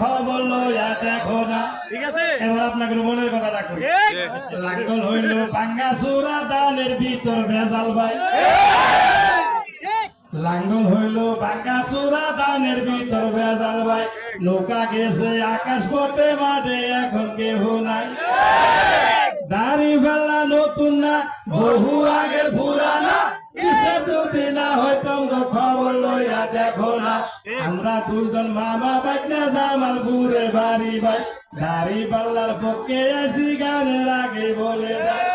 খবর লইয়া দেখো না। ঠিক আছে, এবার আপনাকে মনের কথা রাখো। লাঙ্গল হইল ভাঙ্গা চূড়া ধানের ভিতর ভেজাল ভাই। লাঙ্গল হইল ভাঙ্গা চূড়া ধানের ভিতর ভেজাল ভাই। নৌকা গেছে আকাশ পথে মাঠে এখন কেহ নাই। দাড়ি বেলা নতুন না বহু আগের পুরানা। যদি না হয় তোমরা খবর লইয়া দেখো না। আমরা দুজন মামা বাইকনা জামালপুরে বাড়ি ভাই। দাড়ি পাল্লার পক্ষে আছি গানের আগে বলে যায়।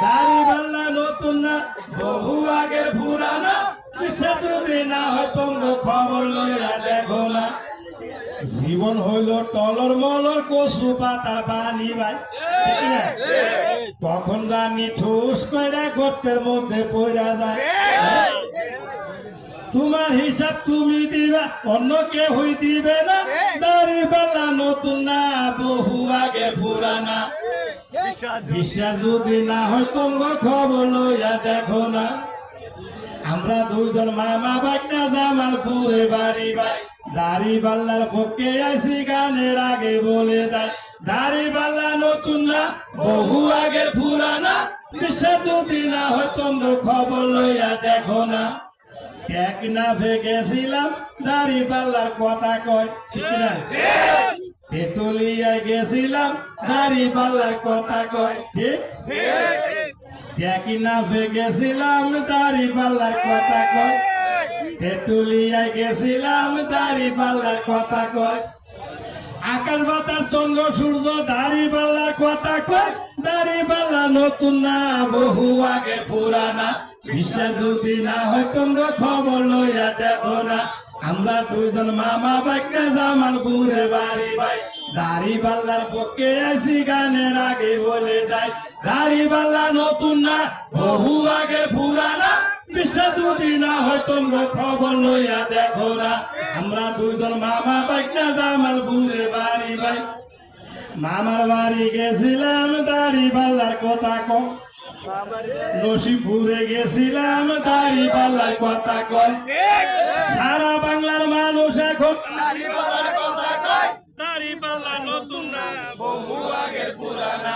দাড়ি পাল্লা নতুন না বহু আগের পুরানা। যদি না হয় তোমরা খবর লইয়া দেখো না। জীবন হইল টলর মলর কচু পাতার পানি ভাই। কখন জানি ঠুস কইরা গর্তের মধ্যে পড়া যায়। তোমার হিসাব তুমি দিবা অন্য কেউই দিবে না। দাড়ি পাল্লা নতুন না বহু আগে পুরানা। বিশ্বাস যদি না হয় তোমরা খবর লইয়া দেখো না। আমরা দুজন মামা বাইকনা জামালপুরে বাড়ি ভাই। দাড়ি পাল্লার পক্ষে আছি গানের আগে বলে যায়। দাড়ি পাল্লা নতুন না বহু আগের পুরানা। বিশ্বাস যদি না হয় তোমরা খবর লইয়া দেখো না। এক না গেছিলাম দাড়ি পাল্লার কথা কয় ঠিক না। তেতুলিয়ায় গেছিলাম দাড়ি পাল্লার কথা কয় ঠিক। না গেছিলাম দাড়ি পাল্লার কথা কয়। তেতুলিয়ায় গেছিলাম দাড়ি পাল্লার কথা কয়। আকাশ বাতাস চন্দ্র সূর্য দাড়ি পাল্লার কথা কয়। দাড়ি পাল্লা নতুন না বহু আগে পুরানা। বিশ্বাস যদি না হয় তোমরা খবর লইয়া দেখো না। আমরা দুইজন মামা বাইকনা জামালপুরে বাড়ি ভাই। দাড়ি পাল্লার পক্ষে আছি গানের আগে বলে যায়। দাড়ি পাল্লা নতুন না বহু আগে পুরানা। বিশ্বাস যদি না হয় তোমরা খবর লইয়া দেখো না। আমরা দুইজন মামা বাইকনা জামালপুরে বাড়ি ভাই। মামার বাড়ি গেছিলাম দাড়ি পাল্লার কথা কম। নসিবপুরে গেছিলাম দাড়ি পাল্লার কথা কয়। সারা বাংলার মানুষ এখন দাড়ি পাল্লার কথা কয়। দাড়ি পাল্লা নতুন না বহু আগের পুরানা।